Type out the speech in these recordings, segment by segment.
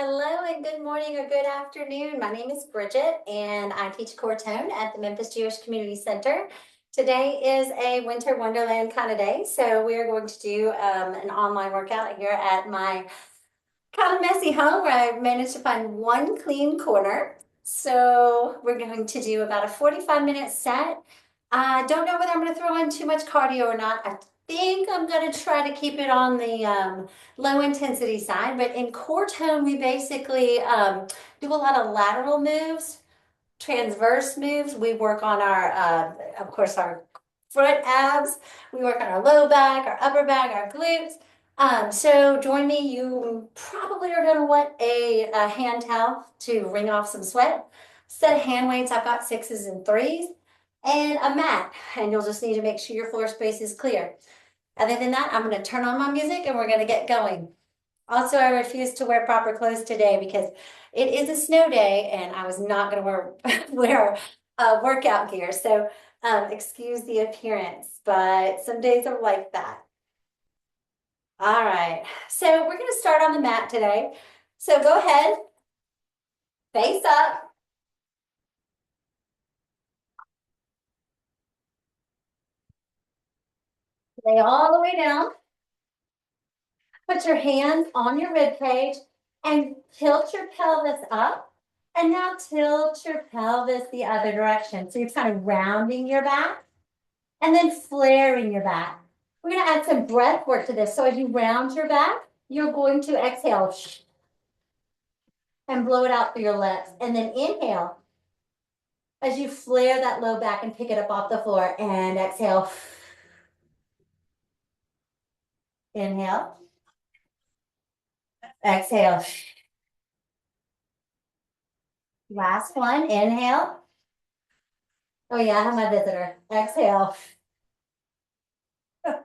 Hello and good morning or good afternoon. My name is Bridget and I teach core tone at the Memphis Jewish Community Center. Today is a winter wonderland kind of day, so we are going to do an online workout here at my kind of messy home where I managed to find one clean corner. So we're going to do about a 45-minute set. I don't know whether I'm going to throw in too much cardio or not. I think I'm going to try to keep it on the low intensity side, but in core tone, we basically do a lot of lateral moves, transverse moves. We work on our, of course, our front abs. We work on our low back, our upper back, our glutes. So join me. You probably are going to want a hand towel to wring off some sweat. Set of hand weights. I've got 6s and 3s and a mat. And you'll just need to make sure your floor space is clear. Other than that, I'm going to turn on my music and we're going to get going. Also, I refuse to wear proper clothes today because it is a snow day and I was not going to wear workout gear. So excuse the appearance, but some days are like that. All right, so we're going to start on the mat today. So go ahead, face up. Lay all the way down. Put your hands on your rib cage and tilt your pelvis up. And now tilt your pelvis the other direction. So you're kind of rounding your back and then flaring your back. We're going to add some breath work to this. So as you round your back, you're going to exhale and blow it out through your lips. And then inhale as you flare that low back and pick it up off the floor. And exhale. Inhale. Exhale. Last one. Inhale. Oh yeah, I have my visitor. Exhale. All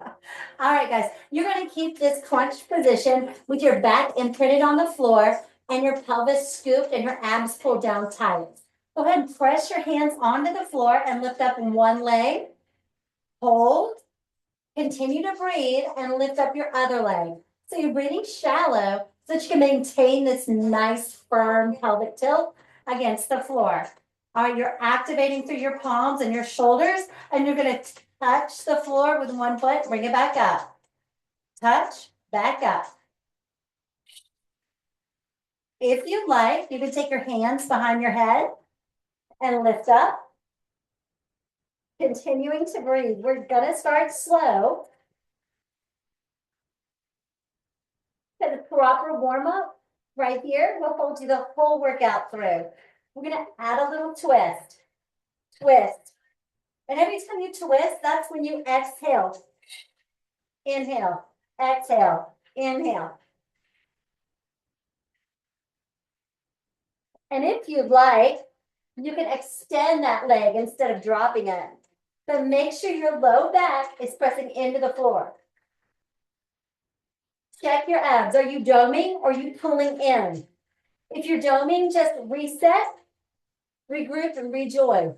right, guys, you're going to keep this crunch position with your back imprinted on the floor and your pelvis scooped and your abs pulled down tight. Go ahead and press your hands onto the floor and lift up one leg. Hold. Continue to breathe and lift up your other leg. So you're breathing shallow so that you can maintain this nice firm pelvic tilt against the floor. All right, you're activating through your palms and your shoulders, and you're going to touch the floor with one foot, bring it back up. Touch, back up. If you'd like, you can take your hands behind your head and lift up. Continuing to breathe. We're going to start slow. For the proper warm up right here, we'll hold you the whole workout through. We're going to add a little twist. Twist. And every time you twist, that's when you exhale. Inhale, exhale, inhale. And if you'd like, you can extend that leg instead of dropping it. But make sure your low back is pressing into the floor. Check your abs. Are you doming or are you pulling in? If you're doming, just reset, regroup, and rejoin.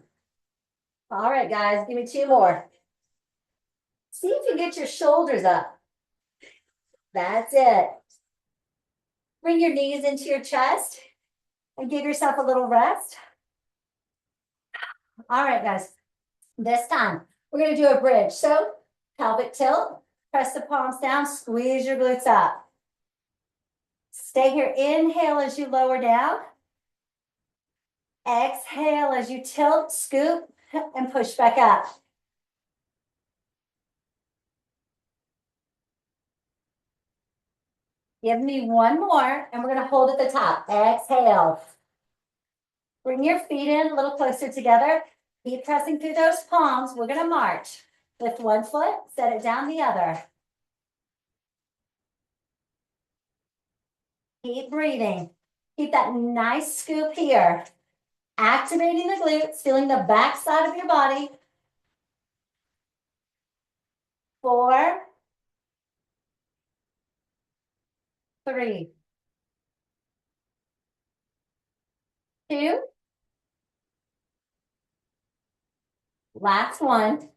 All right, guys, give me 2 more. See if you get your shoulders up. That's it. Bring your knees into your chest and give yourself a little rest. All right, guys, this time we're going to do a bridge. So pelvic tilt, press the palms down, squeeze your glutes up. Stay here. Inhale as you lower down. Exhale as you tilt, scoop, and push back up. Give me 1 more, and we're going to hold at the top. Exhale. Bring your feet in a little closer together. Keep pressing through those palms. We're going to march. Lift one foot, set it down the other. Keep breathing. Keep that nice scoop here. Activating the glutes, feeling the back side of your body. 4, 3, 2. Last one.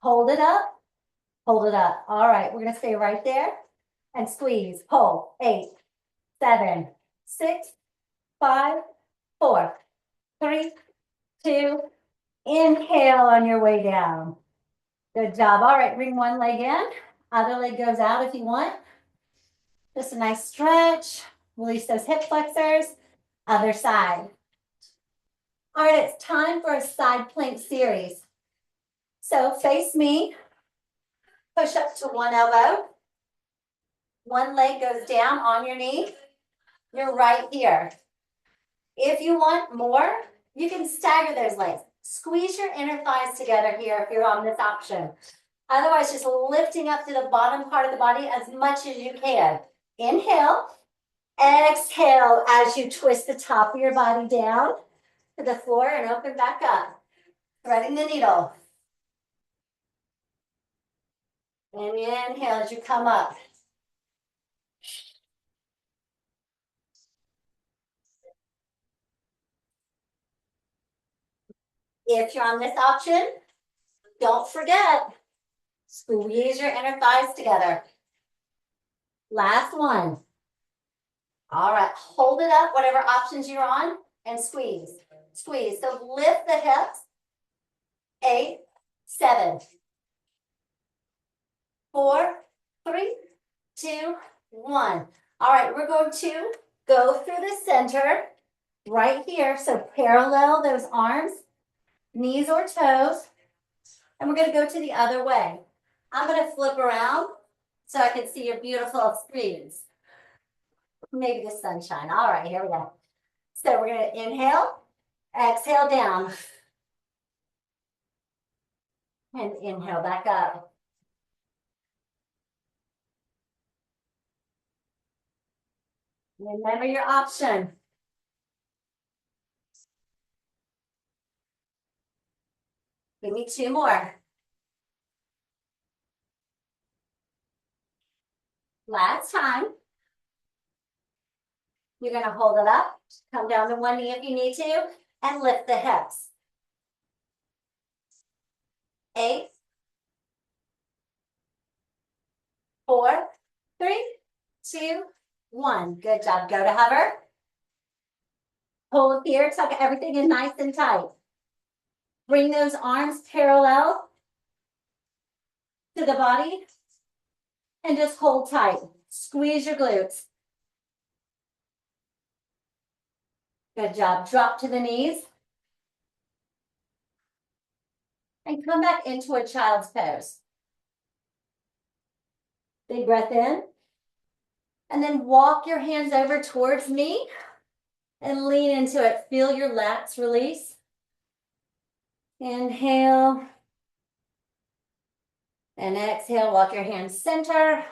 Hold it up. Hold it up. All right, we're going to stay right there and squeeze. Pull. 8, 7, 6, 5, 4, 3, 2, inhale on your way down. Good job. All right, bring one leg in. Other leg goes out if you want. Just a nice stretch. Release those hip flexors. Other side. All right, it's time for a side plank series. So face me. Push up to one elbow. One leg goes down on your knee. You're right here. If you want more, you can stagger those legs. Squeeze your inner thighs together here if you're on this option. Otherwise, just lifting up to the bottom part of the body as much as you can. Inhale. Exhale as you twist the top of your body down to the floor and open back up. Threading the needle. And inhale as you come up. If you're on this option, don't forget, squeeze your inner thighs together. Last one. All right, hold it up, whatever options you're on, and squeeze. Squeeze. So lift the hips. 8, 7, 4, 3, 2, 1. All right, we're going to go through the center right here. So parallel those arms, knees or toes, and we're going to go to the other way. I'm going to flip around so I can see your beautiful screens. Maybe the sunshine. All right, here we go. So we're going to inhale, exhale down, and inhale back up. Remember your option. Give me 2 more. Last time. You're going to hold it up, come down to one knee if you need to, and lift the hips. 8, 4, 3, 2, 1. Good job. Go to hover. Hold here, tuck everything in nice and tight. Bring those arms parallel to the body and just hold tight. Squeeze your glutes. Good job. Drop to the knees. And come back into a child's pose. Big breath in. And then walk your hands over towards me and lean into it. Feel your lats release. Inhale. And exhale. Walk your hands center.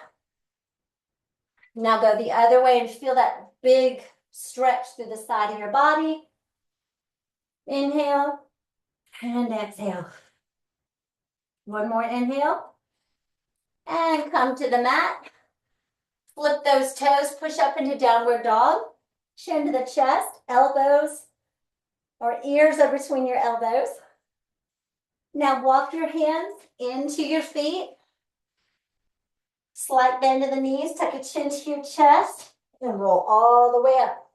Now go the other way and feel that big stretch through the side of your body. Inhale and exhale. One more inhale. And come to the mat. Flip those toes, push up into downward dog. Chin to the chest, elbows or ears are between your elbows. Now walk your hands into your feet. Slight bend of the knees, tuck your chin to your chest, and roll all the way up.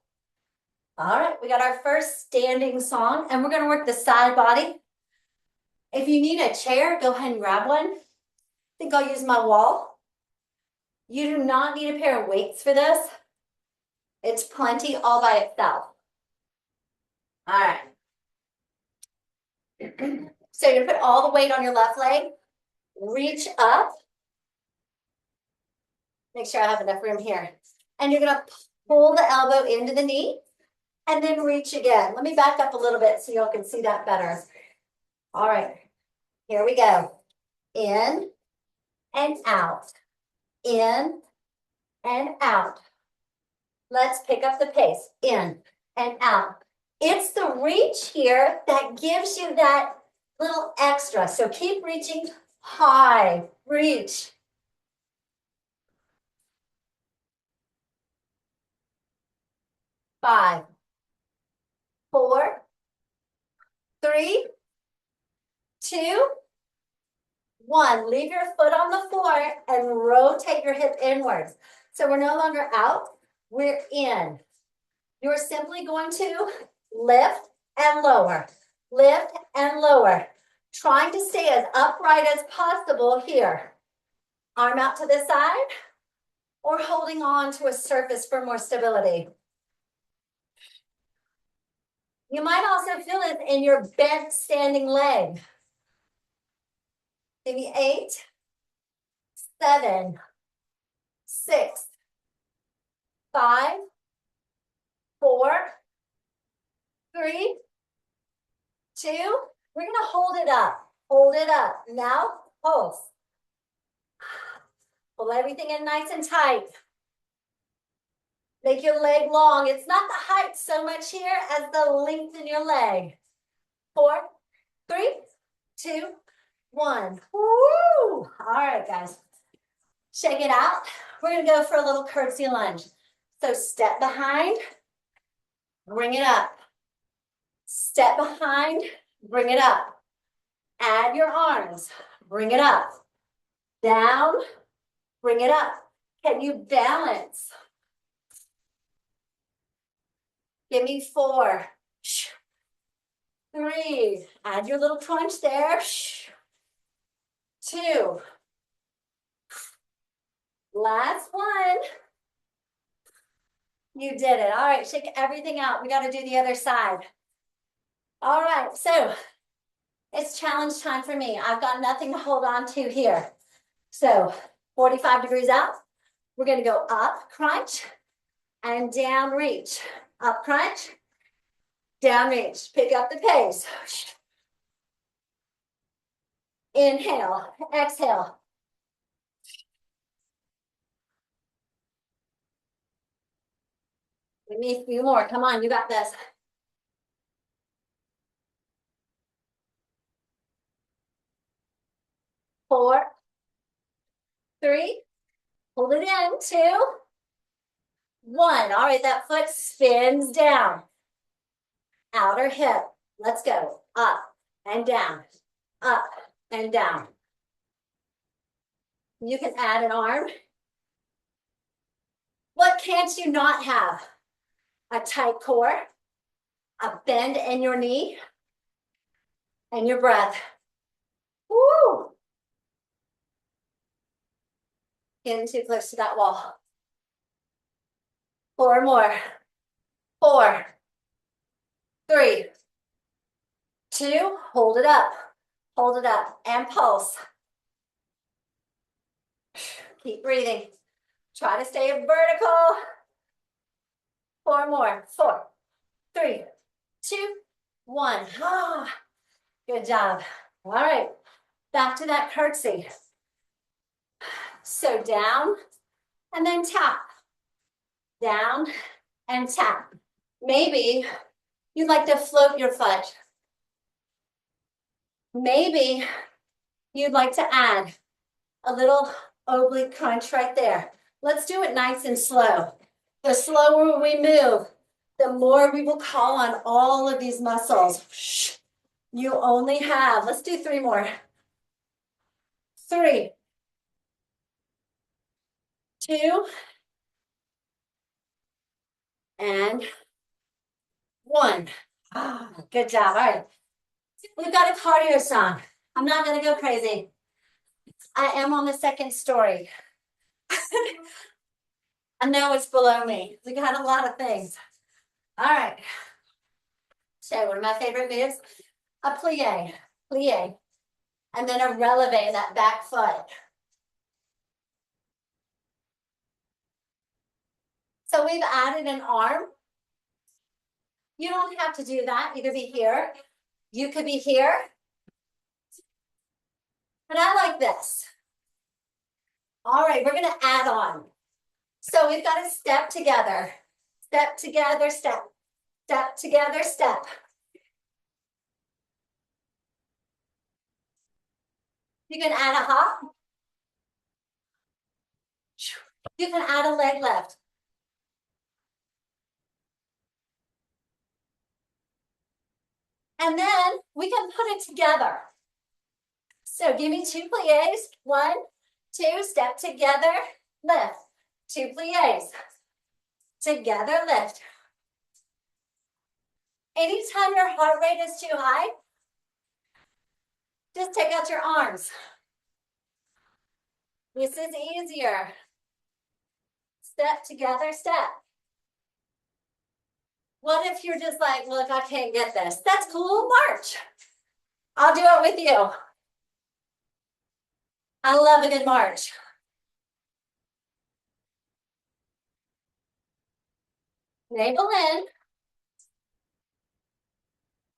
All right, we got our first standing song, and we're going to work the side body. If you need a chair, go ahead and grab one. I think I'll use my wall. You do not need a pair of weights for this. It's plenty all by itself. All right. So you're going to put all the weight on your left leg. Reach up. Make sure I have enough room here. And you're going to pull the elbow into the knee and then reach again. Let me back up a little bit so y'all can see that better. All right. Here we go. In and out. In and out. Let's pick up the pace. In and out. It's the reach here that gives you that little extra. So keep reaching high. Reach. Five, 4, 3, 2, 1. Leave your foot on the floor and rotate your hip inwards. So we're no longer out. we're in. You're simply going to lift and lower, lift and lower, trying to stay as upright as possible here. Arm out to the side or holding on to a surface for more stability. You might also feel it in your bent standing leg. Give me 8, 7, 6, 5, 4, 3, 2. We're gonna hold it up. Hold it up. Now, pulse. Pull everything in nice and tight. Make your leg long. It's not the height so much here as the length in your leg. 4, 3, 2, 1. Woo! All right, guys. Shake it out. We're gonna go for a little curtsy lunge. So step behind, bring it up. Step behind, bring it up. Add your arms, bring it up. Down, bring it up. Can you balance? Give me 4, 3, add your little crunch there. 2, last one. You did it. All right, shake everything out. We got to do the other side. All right, so it's challenge time for me. I've got nothing to hold on to here. So 45 degrees out. We're going to go up, crunch, and down, reach. Up, crunch, down, reach. Pick up the pace. Inhale, exhale. We need a few more. Come on, you got this. 4, 3, hold it in, 2, 1. All right, that foot spins down. Outer hip. Let's go. Up and down. Up and down. You can add an arm. What can't you not have? A tight core, a bend in your knee, and your breath. Woo! Getting too close to that wall. 4 more. 4, 3, 2, hold it up. Hold it up and pulse. Keep breathing. Try to stay vertical. 4 more. 4, 3, 2, 1. Ah, good job. All right, back to that curtsy. So down and then tap. Down and tap. Maybe you'd like to float your foot. Maybe you'd like to add a little oblique crunch right there. Let's do it nice and slow. The slower we move, the more we will call on all of these muscles. You only have, let's do 3 more. 3, 2, and 1. Ah, good job. All right. We've got a cardio song. I'm not going to go crazy. I am on the 2nd story. I know it's below me. We got a lot of things. All right. So one of my favorite moves, a plie, plie, and then a releve, that back foot. So we've added an arm. You don't have to do that. You could be here. You could be here. But I like this. All right, we're going to add on. So we've got to step together. Step together, step. Step together, step. You can add a hop. You can add a leg lift. And then we can put it together. So give me 2 plies. 1, 2, step together, lift. 2 plies. Together lift. Anytime your heart rate is too high, just take out your arms. This is easier. Step together, step. What if you're just like, look, I can't get this? That's cool, march. I'll do it with you. I love a good march. Navel in.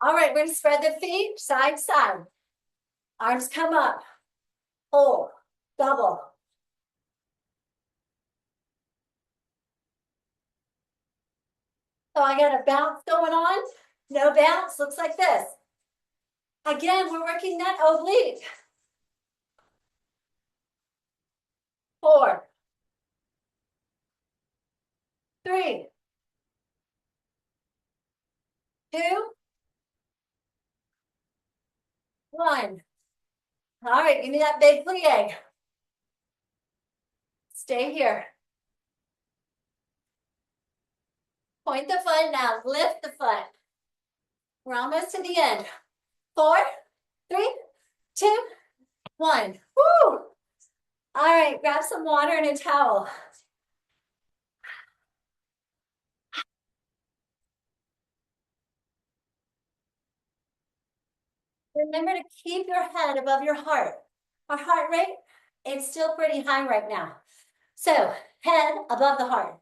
All right, we're gonna spread the feet side to side. Arms come up. Hold, double. So I got a bounce going on. No bounce, looks like this. Again, we're working that oblique. 4, 3, 2, 1. All right, give me that big plie. Stay here. Point the foot now, lift the foot. We're almost to the end. 4, 3, 2, 1. Woo! All right, grab some water and a towel. Remember to keep your head above your heart. Our heart rate, it's still pretty high right now. So, head above the heart.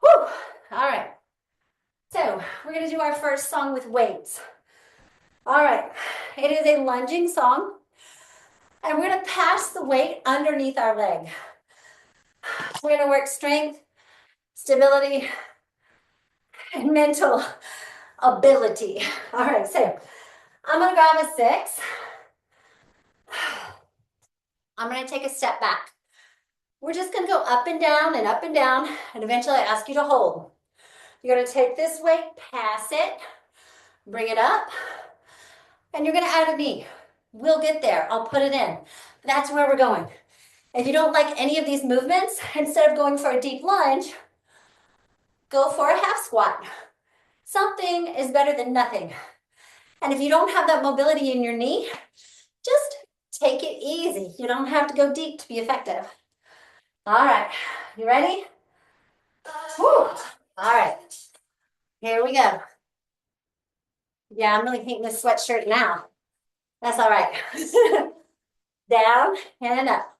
Whew! All right. So, we're gonna do our first song with weights. All right, it is a lunging song. And we're gonna pass the weight underneath our leg. We're gonna work strength, stability, and mental ability. All right, so I'm gonna grab a 6. I'm gonna take a step back. We're just gonna go up and down and up and down, and eventually I ask you to hold. You're gonna take this weight, pass it, bring it up, and you're gonna add a knee. We'll get there, I'll put it in. That's where we're going. If you don't like any of these movements, instead of going for a deep lunge, go for a half squat. Something is better than nothing. And if you don't have that mobility in your knee, just take it easy. You don't have to go deep to be effective. All right, you ready? Woo. All right, here we go. Yeah, I'm really hating this sweatshirt now. That's all right. Down and up.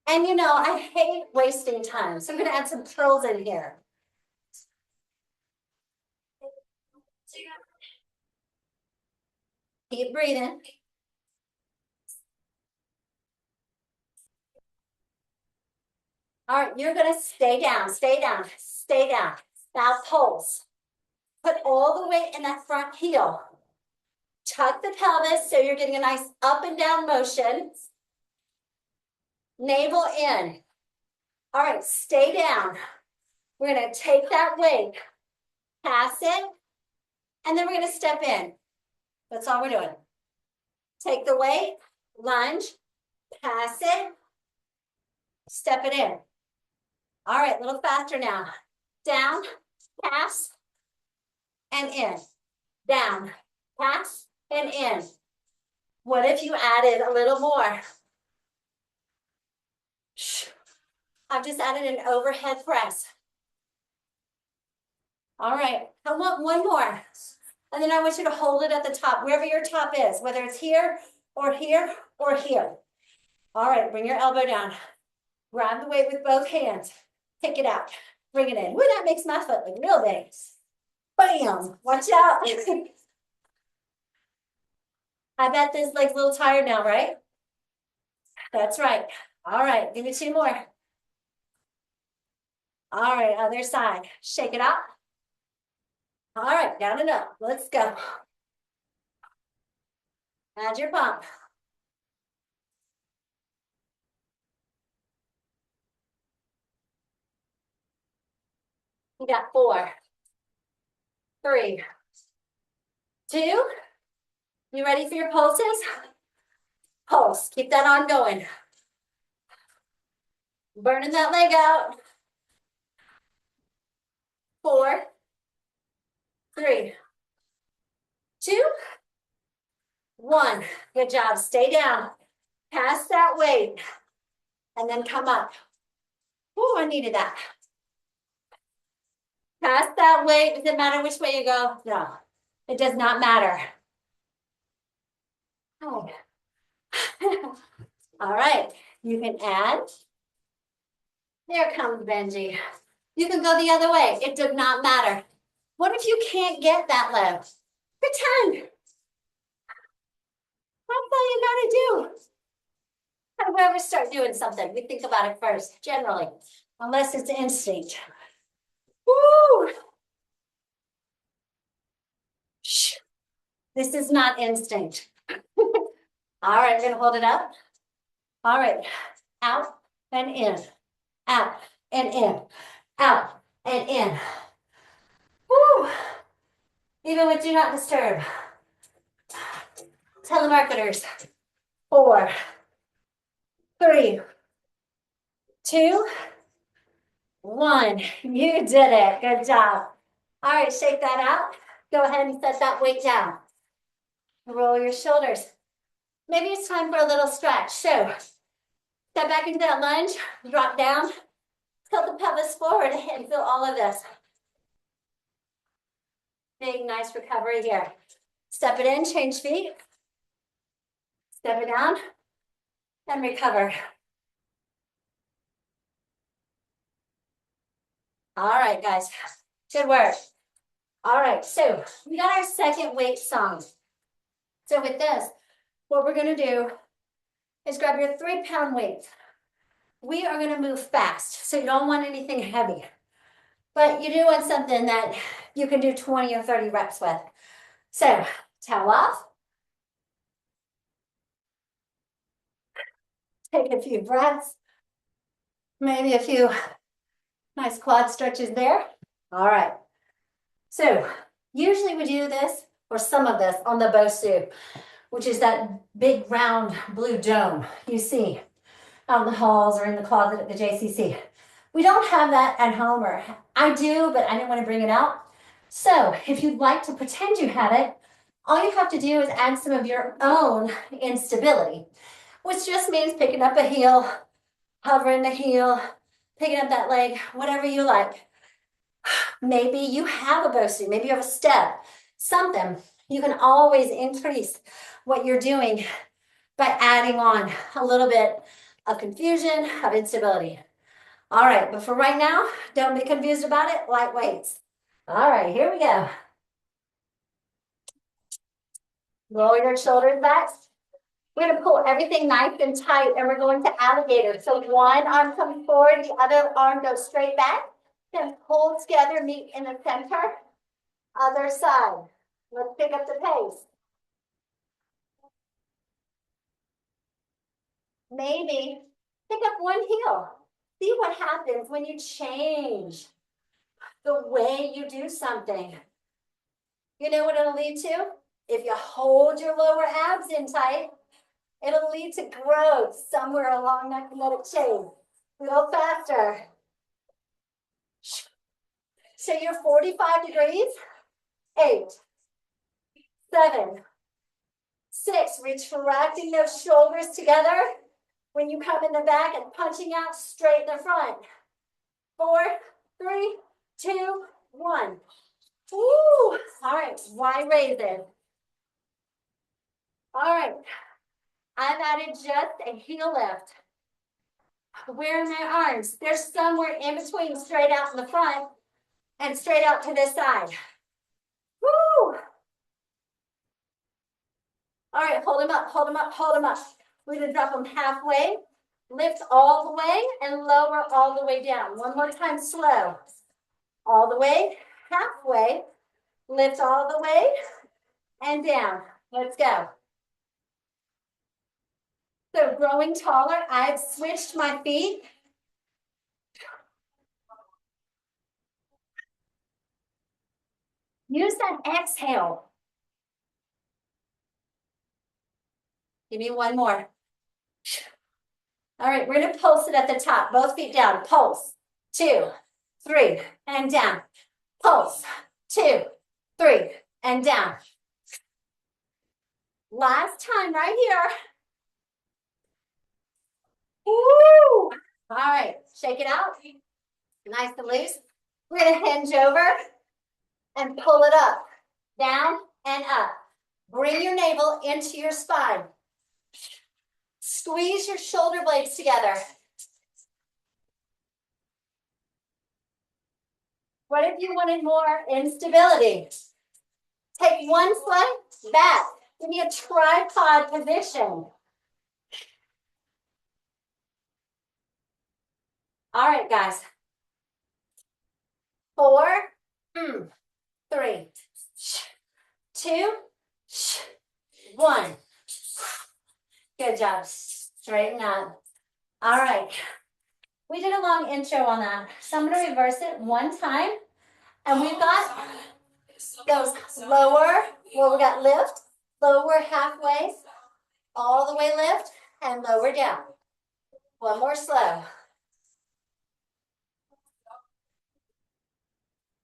And you know, I hate wasting time, so I'm gonna add some curls in here. Keep breathing. All right, you're gonna stay down, stay down, stay down. Now pulse. Put all the weight in that front heel. Tuck the pelvis so you're getting a nice up and down motion. Navel in. All right, stay down. We're gonna take that weight, pass it, and then we're gonna step in. That's all we're doing. Take the weight, lunge, pass it, step it in. All right, a little faster now. Down, pass, and in. Down, pass, and in. What if you added a little more? I've just added an overhead press. All right, I want one more. And then I want you to hold it at the top, wherever your top is, whether it's here or here or here. All right, bring your elbow down. Grab the weight with both hands. Take it out. Bring it in. Woo, that makes my foot look real big. Bam! Watch out. I bet this leg's a little tired now, right? That's right. All right, give me 2 more. All right, other side. Shake it out. All right, down and up. Let's go. Add your pump. You got 4, 3, 2. You ready for your pulses? Pulse. Keep that on going. Burning that leg out. 4, 3, 2, 1. Good job. Stay down. Pass that weight. And then come up. Oh, I needed that. Pass that weight. Does it matter which way you go? No, it does not matter. Oh. All right. You can add. There comes Benji. You can go the other way. It does not matter. What if you can't get that low? Pretend. That's all you gotta do. How do we ever start doing something? We think about it first, generally, unless it's instinct. Woo! Shh. This is not instinct. All right, we're gonna hold it up. All right, out and in, out and in, out and in. Woo! Even with do not disturb. Telemarketers. 4, 3, 2, 1. You did it. Good job. All right, shake that out. Go ahead and set that weight down. Roll your shoulders. Maybe it's time for a little stretch. So step back into that lunge, drop down, tilt the pelvis forward and feel all of this. Big, nice recovery here. Step it in, change feet. Step it down and recover. All right, guys, good work. All right, so we got our second weight song. So with this, what we're gonna do is grab your 3-pound weight. We are gonna move fast, so you don't want anything heavy, but you do want something that you can do 20 or 30 reps with. So towel off. Take a few breaths. Maybe a few nice quad stretches there. All right. So usually we do this, or some of this, on the Bosu, which is that big round blue dome you see out in the halls or in the closet at the JCC. We don't have that at home, or I do, but I didn't want to bring it out. So if you'd like to pretend you have it, all you have to do is add some of your own instability, which just means picking up a heel, hovering the heel, picking up that leg, whatever you like. Maybe you have a Bosu, maybe you have a step, something. You can always increase what you're doing by adding on a little bit of confusion, of instability. All right, but for right now, don't be confused about it, light weights. All right, here we go. Roll your shoulders back. We're gonna pull everything nice and tight, and we're going to alligator. So one arm comes forward, the other arm goes straight back. Then pull together, meet in the center. Other side. Let's pick up the pace. Maybe pick up one heel. See what happens when you change the way you do something. You know what it'll lead to? If you hold your lower abs in tight, it'll lead to growth somewhere along that kinetic chain. A little faster. So you're 45 degrees. 8, 7, 6. Retracting those shoulders together when you come in the back and punching out straight in the front. 4, 3, 2, 1. Woo! All right, wide raises. All right, I've added just a heel lift. Where are my arms? They're somewhere in between straight out in the front and straight out to this side. Woo! All right, hold them up, hold them up, hold them up. We're gonna drop them halfway, lift all the way, and lower all the way down. One more time, slow. All the way, halfway, lift all the way, and down. Let's go. So growing taller, I've switched my feet. Use that exhale. Give me one more. All right, we're gonna pulse it at the top. Both feet down. Pulse. 2, 3, and down. pulse, 2, 3, and down. Last time right here. Woo! All right, shake it out. Nice and loose. We're gonna hinge over and pull it up, down and up. Bring your navel into your spine. Squeeze your shoulder blades together. What if you wanted more instability? Take one foot back. Give me a tripod position. All right, guys. 4, 3, 2, 1. Good job. Straighten up. All right. We did a long intro on that. So I'm going to reverse it one time. And we've got those lower, where we got lift, lower halfway, all the way lift, and lower down. One more slow.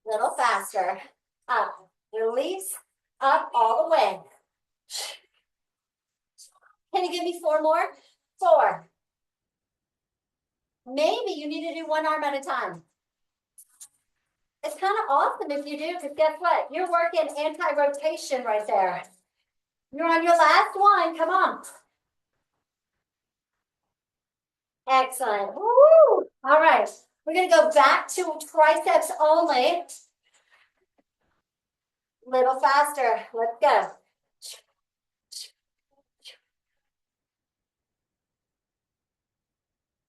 Little faster. Up, release, up, all the way. Can you give me 4 more? 4. Maybe you need to do one arm at a time. It's kind of awesome if you do, because guess what? You're working anti-rotation right there. You're on your last one. Come on. Excellent. Woo! All right. We're going to go back to triceps only. Little faster. Let's go.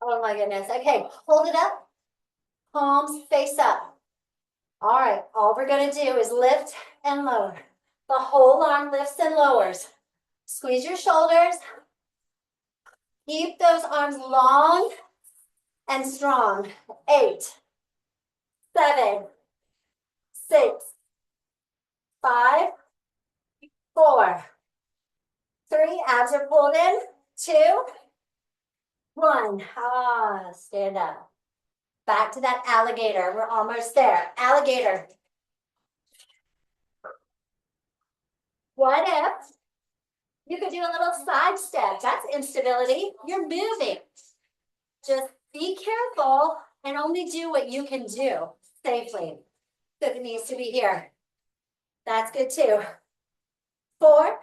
Oh my goodness. Okay, hold it up. Palms face up. All right, all we're going to do is lift and lower. The whole arm lifts and lowers. Squeeze your shoulders. Keep those arms long and strong. 8, 7, 6, 5, 4, 3. Abs are pulled in. 2, 1. Ah, stand up. Back to that alligator. We're almost there. Alligator. What if you could do a little side step? That's instability. You're moving. Just be careful and only do what you can do safely. So if it needs to be here, that's good too. 4,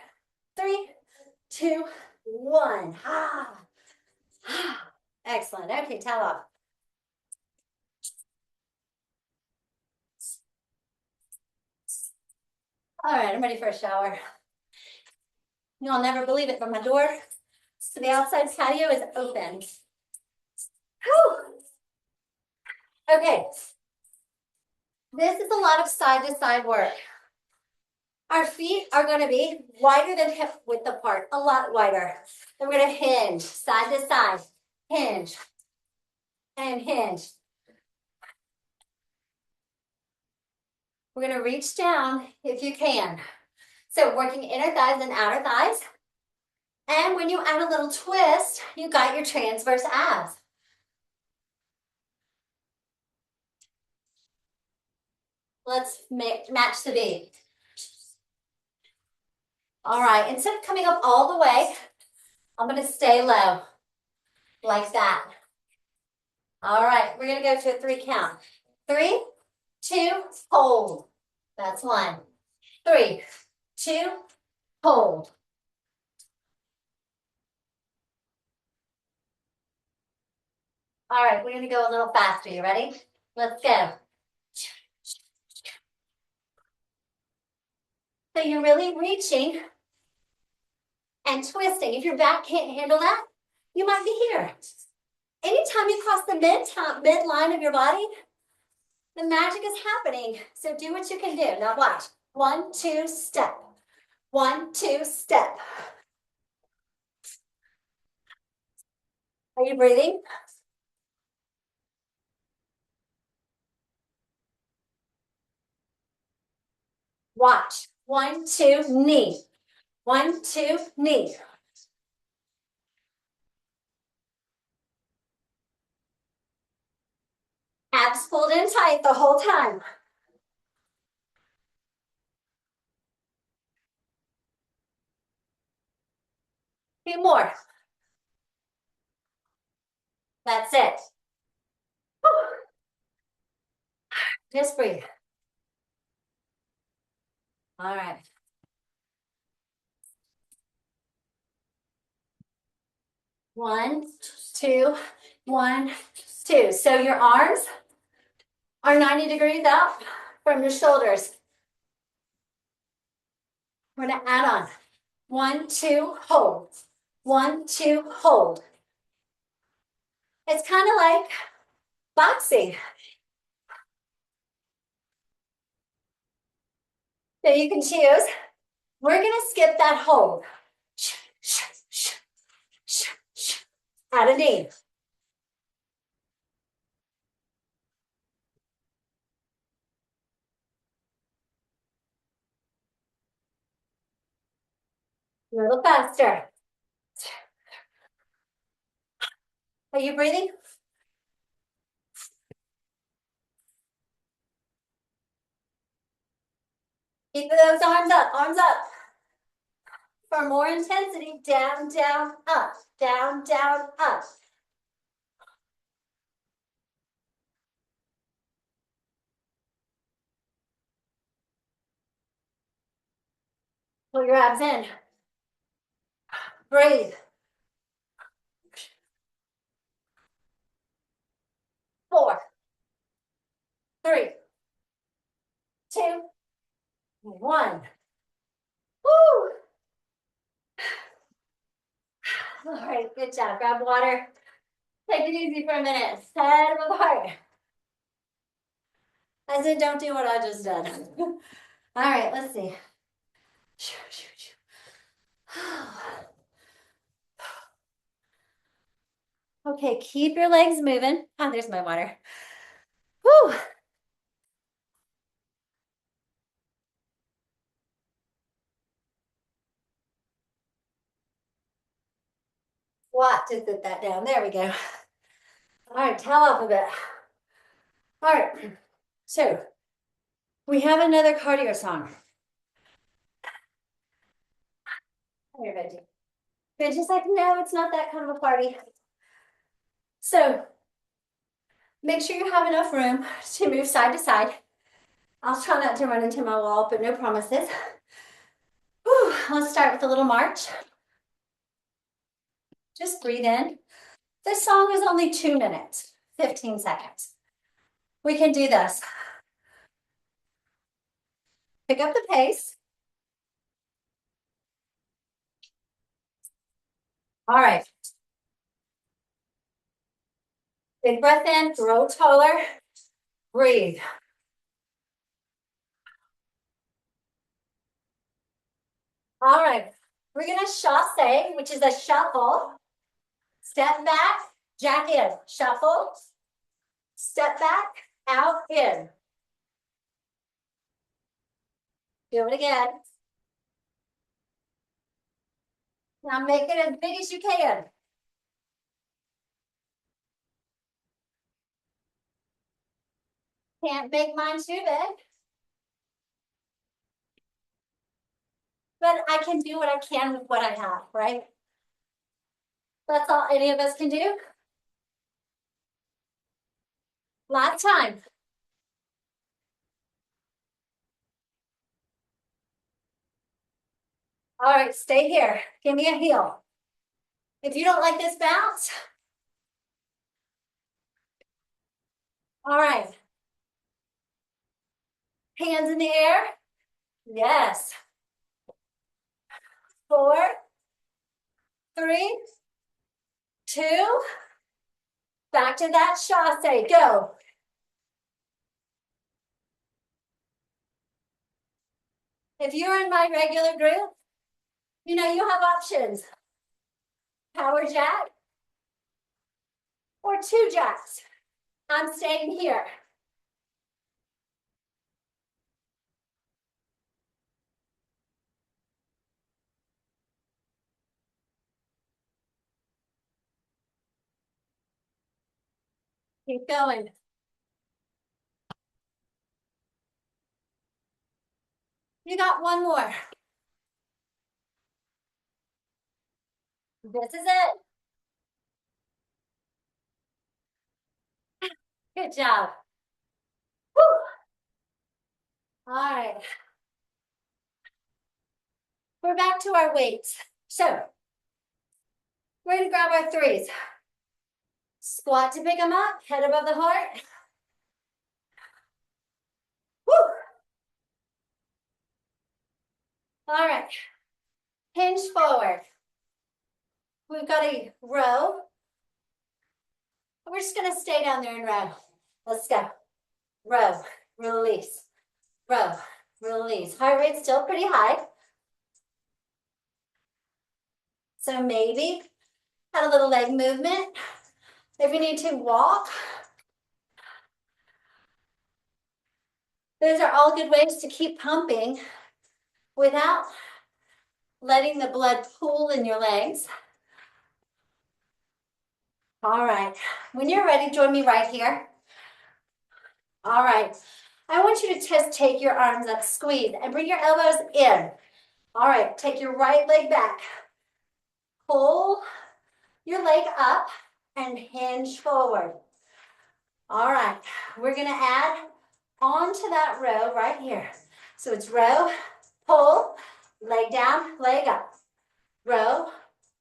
3, 2, 1. Ah. Excellent. Okay, towel off. All right, I'm ready for a shower. You'll never believe it, but my door to the outside patio is open. Whew. Okay. This is a lot of side-to-side work. Our feet are going to be wider than hip width apart, a lot wider. Then we're going to hinge, side to side, hinge, and hinge. We're going to reach down if you can. So working inner thighs and outer thighs. And when you add a little twist, you got your transverse abs. Let's match the beat. All right, instead of coming up all the way, I'm going to stay low, like that. All right, we're going to go to a 3 count. 3, 2, hold. That's 1. 3, 2, hold. All right, we're going to go a little faster. You ready? Let's go. So you're really reaching and twisting. If your back can't handle that, you might be here. Anytime you cross the midline of your body, the magic is happening. So do what you can do. Now watch. 1, 2, step. 1, 2, step. Are you breathing? Watch. 1, 2, knee. 1, 2, knee. Abs pulled in tight the whole time. Few more. That's it. Whew. Just breathe. All right. One, two, one, two. So your arms are 90 degrees out from your shoulders. We're gonna add on. 1, 2, hold. 1, 2, hold. It's kind of like boxing. So you can choose. We're gonna skip that hold. Add a knee. A little faster. Are you breathing? Keep those arms up, arms up. For more intensity, down, down, up, down, down, up. Pull your abs in. Breathe. 4, 3, 2, 1. Woo! All right, good job. Grab water. Take it easy for a minute. Head over the heart. I said, don't do what I just did. All right, let's see. Okay, keep your legs moving. Oh, there's my water. Woo! Squat to sit that down. There we go. All right, towel off a bit. All right, so we have another cardio song. Here, Benji. Benji's like, no, it's not that kind of a party. So make sure you have enough room to move side to side. I'll try not to run into my wall, but no promises. Whew, let's start with a little march. Just breathe in. This song is only 2 minutes, 15 seconds. We can do this. Pick up the pace. All right. Big breath in, grow taller, breathe. All right, we're gonna chasse, which is a shuffle. Step back, jack in, shuffle. Step back, out, in. Do it again. Now make it as big as you can. Can't make mine too big. But I can do what I can with what I have, right? That's all any of us can do. Last time. All right, stay here. Give me a heel. If you don't like this bounce, all right. Hands in the air. Yes. 4, 3, 2. Back to that chasse. Go. If you're in my regular group, you know you have options. Power jack or 2 jacks. I'm staying here. Keep going. You got one more. This is it. Good job. Woo. All right. We're back to our weights. So we're gonna grab our threes. Squat to pick them up, head above the heart. Woo. All right. Hinge forward. We've got a row. We're just gonna stay down there and row. Let's go. Row, release, row, release. Heart rate's still pretty high. So maybe add a little leg movement. If you need to walk, those are all good ways to keep pumping without letting the blood pool in your legs. All right, when you're ready, join me right here. All right, I want you to just take your arms up, squeeze, and bring your elbows in. All right, take your right leg back. Pull your leg up and hinge forward. All right, we're gonna add onto that row right here. So it's row, pull, leg down, leg up. Row,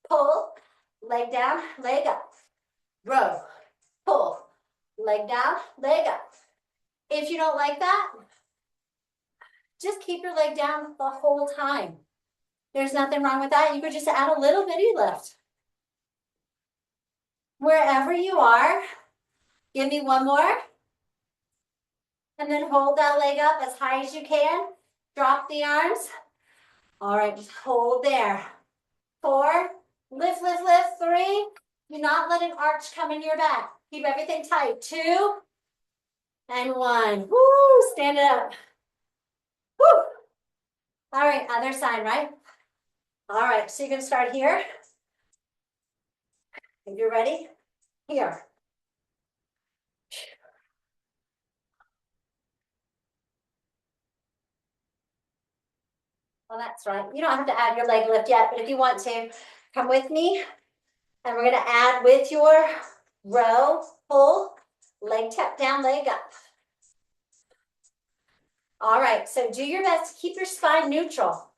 pull, leg down, leg up. Row, pull, leg down, leg up. If you don't like that, just keep your leg down the whole time. There's nothing wrong with that. You could just add a little bitty lift. Wherever you are, give me one more. And then hold that leg up as high as you can. Drop the arms. All right, just hold there. 4, lift, lift, lift. 3, do not let an arch come in your back. Keep everything tight. 2, and 1. Woo, stand it up. Woo. All right, other side, right? All right, so you're gonna start here. If you're ready, here. Well, that's right. You don't have to add your leg lift yet, but if you want to, come with me. And we're gonna add with your row, pull, leg tap down, leg up. All right, so do your best to keep your spine neutral.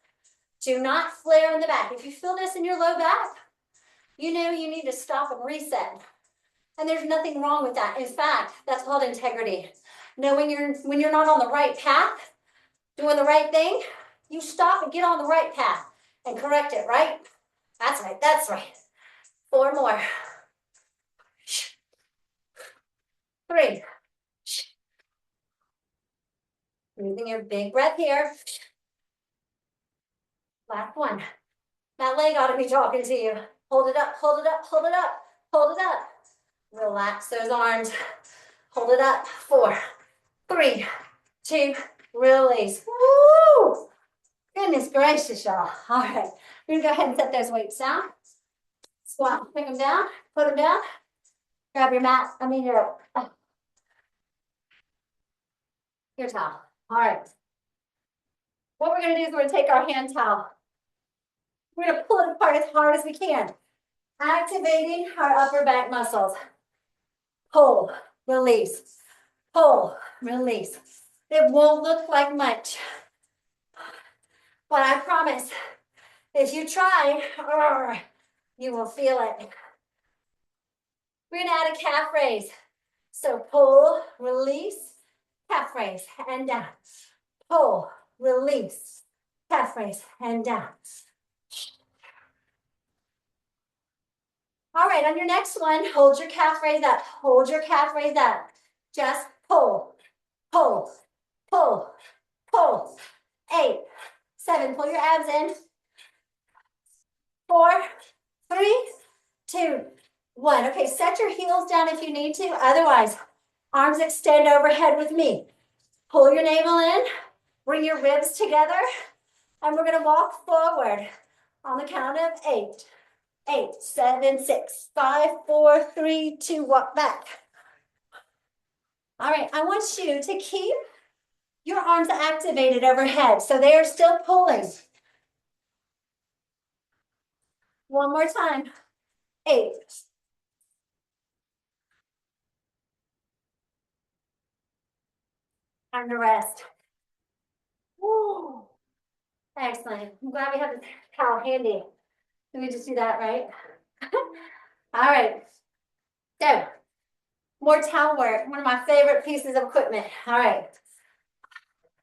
Do not flare in the back. If you feel this in your low back, you know you need to stop and reset. And there's nothing wrong with that. In fact, that's called integrity. Knowing when you're not on the right path, doing the right thing, you stop and get on the right path and correct it, right? That's right, that's right. 4 more. 3. Breathing your big breath here. Last one. That leg ought to be talking to you. Hold it up, hold it up, hold it up, hold it up. Relax those arms. Hold it up. 4, 3, 2, release. Woo! Goodness gracious, y'all. All right, we're gonna go ahead and set those weights down. Squat, pick them down, put them down. Grab your mat, your towel. All right. What we're gonna do is we're gonna take our hand towel. We're gonna pull it apart as hard as we can, activating our upper back muscles. Pull, release, pull, release. It won't look like much, but I promise, if you try, you will feel it. We're gonna add a calf raise. So pull, release, calf raise, and down. Pull, release, calf raise, and down. All right, on your next one, hold your calf raise up. Hold your calf raise up. Just pull, pull, pull, pull. 8, 7, pull your abs in. 4, 3, 2, 1. Okay, set your heels down if you need to. Otherwise, arms extend overhead with me. Pull your navel in, bring your ribs together, and we're gonna walk forward on the count of 8. 8, 7, 6, 5, 4, 3, 2, walk back. All right, I want you to keep your arms activated overhead, so they are still pulling. One more time. 8. Time to rest. Woo. Excellent. I'm glad we have the towel handy. Let me just do that, right? All right. So, more towel work. One of my favorite pieces of equipment. All right.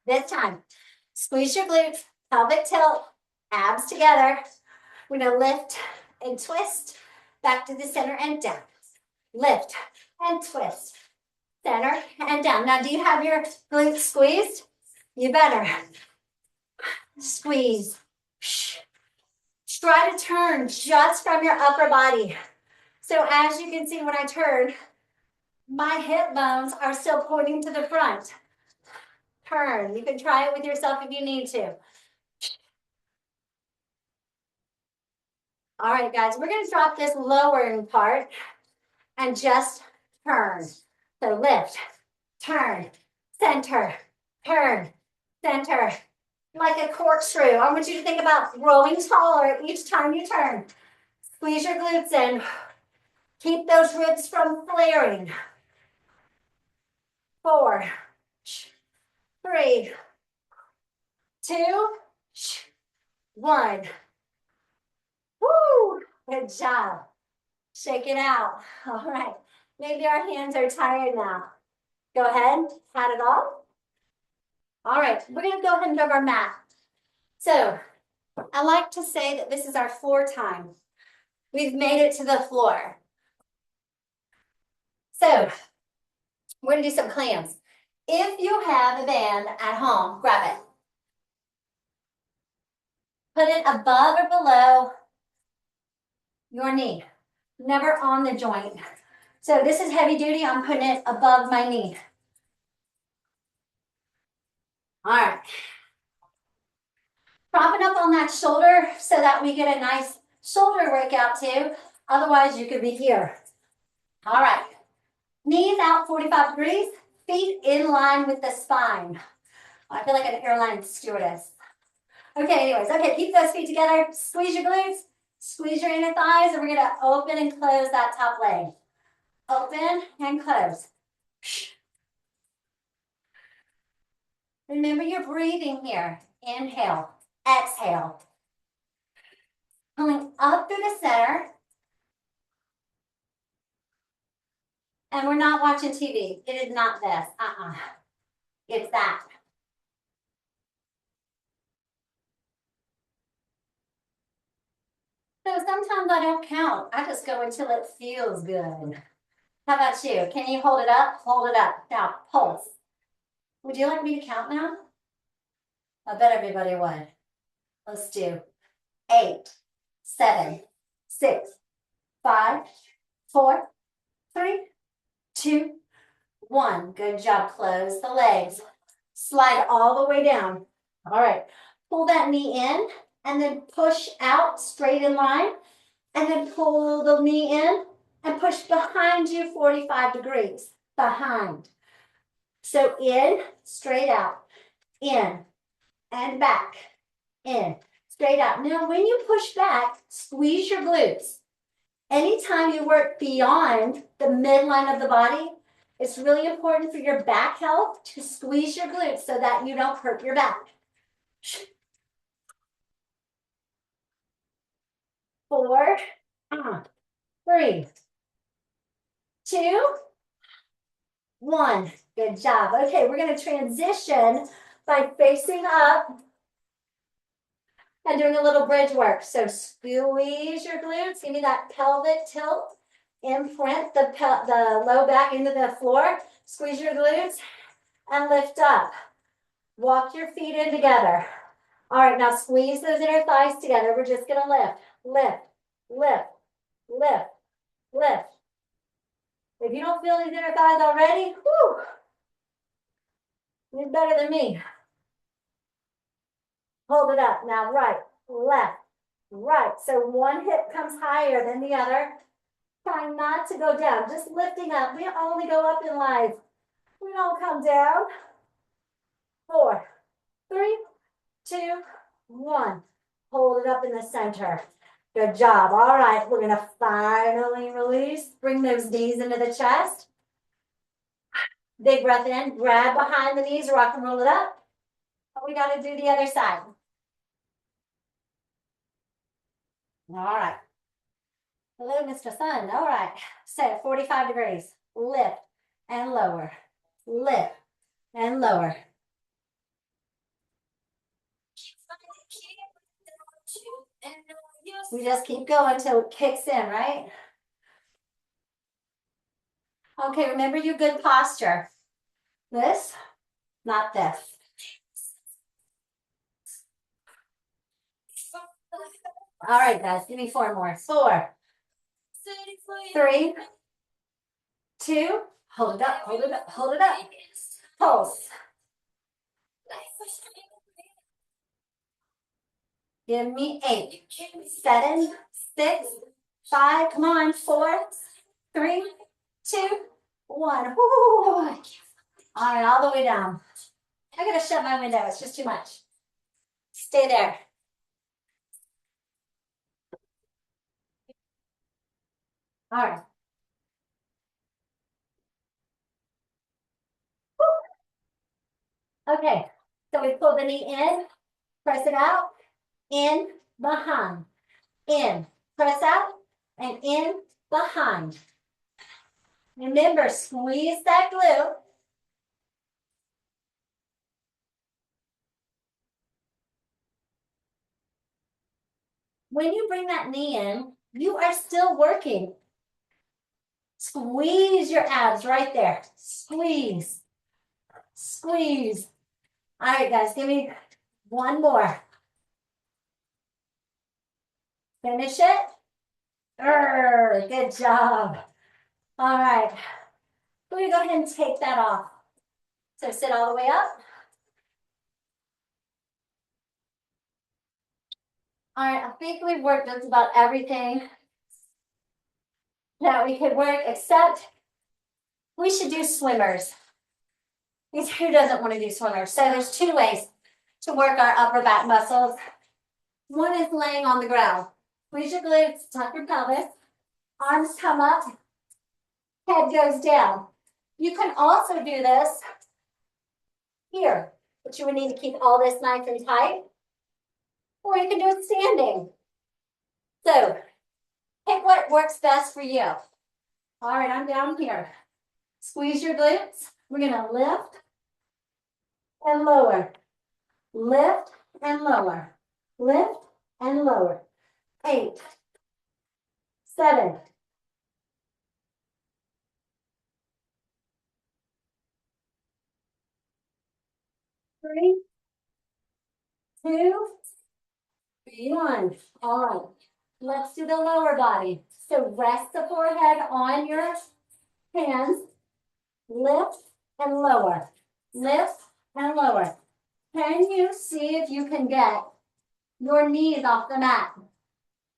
This time, squeeze your glutes, pelvic tilt, abs together. We're gonna lift and twist back to the center and down. Lift and twist, center and down. Now, do you have your glutes squeezed? You better. Squeeze. Try to turn just from your upper body. So as you can see, when I turn, my hip bones are still pointing to the front. Turn. You can try it with yourself if you need to. All right, guys, we're going to drop this lowering part and just turn. So lift, turn, center, turn, center. Like a corkscrew. I want you to think about growing taller each time you turn. Squeeze your glutes in. Keep those ribs from flaring. 4, 3, 2, 1. Woo! Good job. Shake it out. All right. Maybe our hands are tired now. Go ahead. Pat it off. All right. We're going to go ahead and grab our mat. So I like to say that this is our floor time. We've made it to the floor. So we're going to do some clams. If you have a band at home, grab it. Put it above or below your knee, never on the joint. So this is heavy duty. I'm putting it above my knee. All right. Prop it up on that shoulder so that we get a nice shoulder workout too. Otherwise, you could be here. All right. Knees out 45 degrees, feet in line with the spine. I feel like an airline stewardess. Okay, anyways. Okay, keep those feet together. Squeeze your glutes. Squeeze your inner thighs, and we're going to open and close that top leg. Open and close. Remember your breathing here. Inhale, exhale. Pulling up through the center. And we're not watching TV. It is not this. It's that. So sometimes I don't count. I just go until it feels good. How about you? Can you hold it up? Hold it up. Now, pulse. Would you like me to count now? I bet everybody would. Let's do 8, 7, 6, 5, 4, 3, 2, 1. Good job. Close the legs. Slide all the way down. All right. Pull that knee in and then push out straight in line. And then pull the knee in and push behind you 45 degrees. Behind. So in, straight out. In and back. In, straight out. Now when you push back, squeeze your glutes. Anytime you work beyond the midline of the body, it's really important for your back health to squeeze your glutes so that you don't hurt your back. 4, 3, 2, 1. Good job. Okay, we're going to transition by facing up and doing a little bridge work. So squeeze your glutes. Give me that pelvic tilt. Imprint the low back into the floor. Squeeze your glutes and lift up. Walk your feet in together. All right, now squeeze those inner thighs together. We're just going to lift, lift, lift, lift, lift. If you don't feel these inner thighs already, whoo, you're better than me. Hold it up. Now right, left, right. So one hip comes higher than the other. Try not to go down, just lifting up. We only go up in life. We don't come down. 4, 3, 2, 1. Hold it up in the center. Good job. All right, we're gonna finally release. Bring those knees into the chest. Big breath in, grab behind the knees, rock and roll it up. We gotta do the other side. All right. Hello, Mr. Sun. All right. So 45 degrees. Lift and lower. Lift and lower. We just keep going until it kicks in, right? Okay, remember your good posture. This, not this. All right, guys, give me 4 more. 4, 3, 2, hold it up, hold it up, hold it up. Pulse. Give me 8, 7, 6, 5, come on, 4, 3, 2, 1. Woo. All right, all the way down. I gotta shut my window, it's just too much. Stay there. All right. Okay, so we pull the knee in, press it out, in, behind, in, press out, and in, behind. Remember, squeeze that glute. When you bring that knee in, you are still working. Squeeze your abs right there. Squeeze, squeeze. All right, guys, give me 1 more. Finish it. Good job. All right. We're gonna go ahead and take that off. So sit all the way up. All right, I think we've worked just about everything that we could work, except we should do swimmers. Because who doesn't want to do swimmers? So there's 2 ways to work our upper back muscles. One is laying on the ground. Squeeze your glutes, tuck your pelvis, arms come up, head goes down. You can also do this here, but you would need to keep all this nice and tight. Or you can do it standing. So pick what works best for you. All right, I'm down here. Squeeze your glutes. We're gonna lift and lower. Lift and lower. Lift and lower. 8, 7, 3, 2, 1. All right. Let's do the lower body. So rest the forehead on your hands. Lift and lower. Lift and lower. Can you see if you can get your knees off the mat?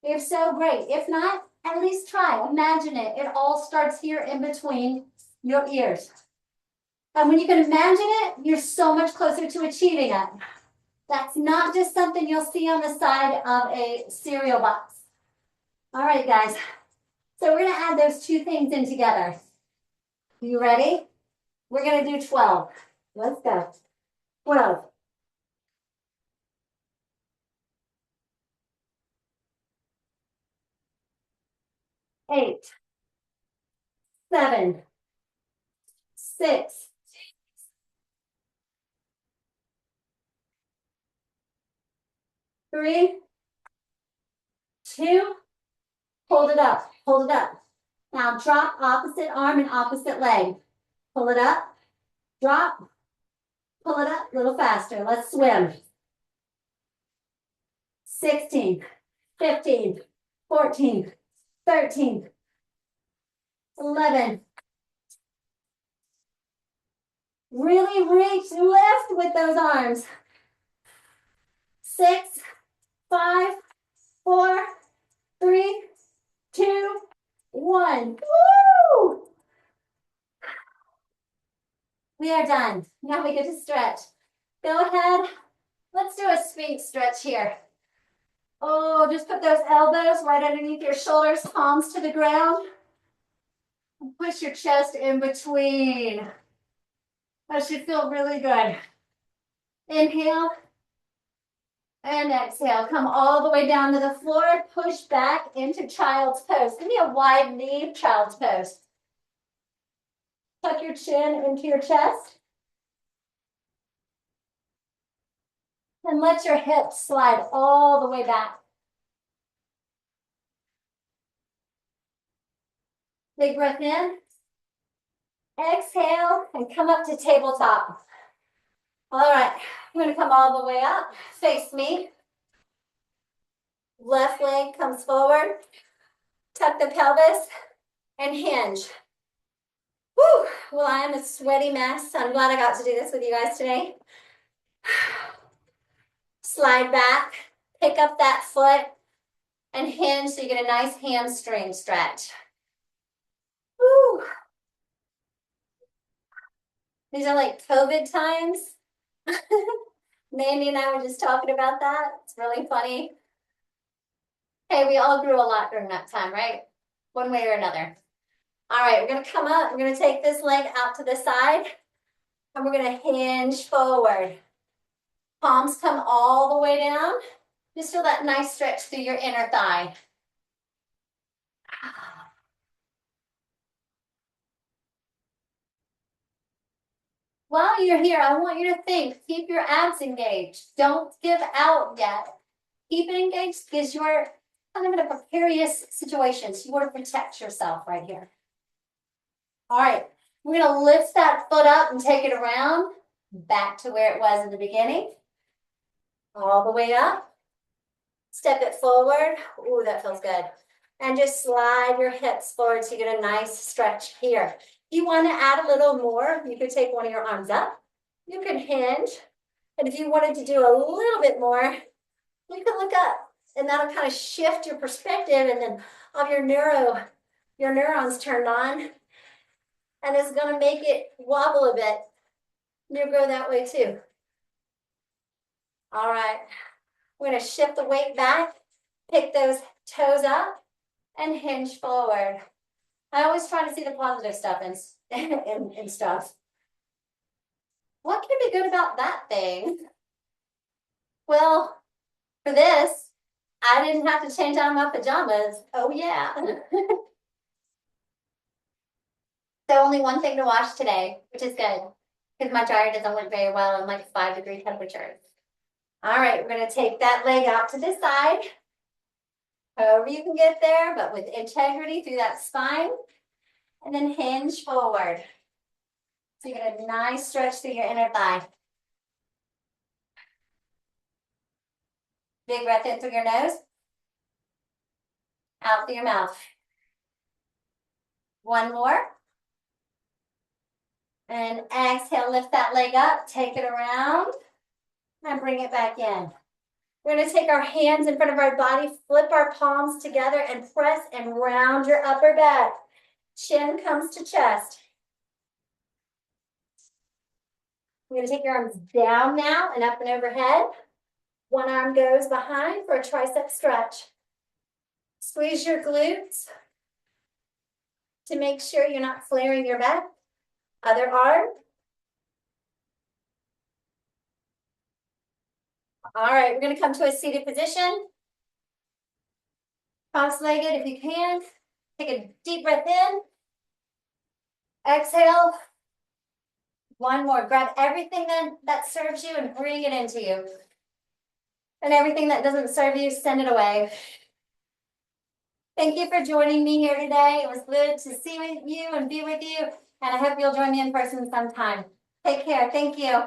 If so, great. If not, at least try. Imagine it. It all starts here in between your ears. And when you can imagine it, you're so much closer to achieving it. That's not just something you'll see on the side of a cereal box. All right, guys. So we're going to add those 2 things in together. You ready? We're going to do 12. Let's go. 12. 8, 7, 6, 3, 2, hold it up, hold it up. Now drop opposite arm and opposite leg. Pull it up, drop, pull it up a little faster. Let's swim. 16, 15, 14, 13, 11. Really reach, lift with those arms. 6, 5, 4, 3, 2, 1. Woo! We are done. Now we get to stretch. Go ahead. Let's do a Sphinx stretch here. Oh, just put those elbows right underneath your shoulders, palms to the ground. And push your chest in between. That should feel really good. Inhale and exhale. Come all the way down to the floor. Push back into child's pose. Give me a wide knee, child's pose. Tuck your chin into your chest. And let your hips slide all the way back. Big breath in. Exhale and come up to tabletop. All right, I'm gonna come all the way up. Face me. Left leg comes forward. Tuck the pelvis and hinge. Whew. Well, I am a sweaty mess. I'm glad I got to do this with you guys today. Slide back, pick up that foot, and hinge so you get a nice hamstring stretch. Whew. These are like COVID times. Mandy and I were just talking about that. It's really funny. Hey, we all grew a lot during that time, right? One way or another. All right, we're gonna come up. We're gonna take this leg out to the side, and we're gonna hinge forward. Palms come all the way down. Just feel that nice stretch through your inner thigh. While you're here, I want you to think, keep your abs engaged. Don't give out yet. Keep it engaged because you're kind of in a precarious situation. So you want to protect yourself right here. All right, we're gonna lift that foot up and take it around back to where it was in the beginning. All the way up. Step it forward. Ooh, that feels good. And just slide your hips forward so you get a nice stretch here. If you want to add a little more, you could take one of your arms up. You can hinge. And if you wanted to do a little bit more, you can look up. And that'll kind of shift your perspective and then have your neurons turned on. And it's going to make it wobble a bit. You'll go that way too. All right. We're going to shift the weight back, pick those toes up, and hinge forward. I always try to see the positive stuff in stuff. What can be good about that thing? Well, for this, I didn't have to change out of my pajamas. Oh, yeah. So only one thing to wash today, which is good, because my dryer doesn't work very well in like 5-degree temperatures. All right, we're going to take that leg out to the side. However you can get there, but with integrity through that spine. And then hinge forward. So you get a nice stretch through your inner thigh. Big breath in through your nose. Out through your mouth. One more. And exhale, lift that leg up, take it around, and bring it back in. We're going to take our hands in front of our body, flip our palms together, and press and round your upper back. Chin comes to chest. You're going to take your arms down now and up and overhead. One arm goes behind for a tricep stretch. Squeeze your glutes to make sure you're not flaring your back. Other arm. All right, we're going to come to a seated position. Cross-legged if you can. Take a deep breath in. Exhale. One more. Grab everything that serves you and bring it into you. And everything that doesn't serve you, send it away. Thank you for joining me here today. It was good to see you and be with you. And I hope you'll join me in person sometime. Take care. Thank you.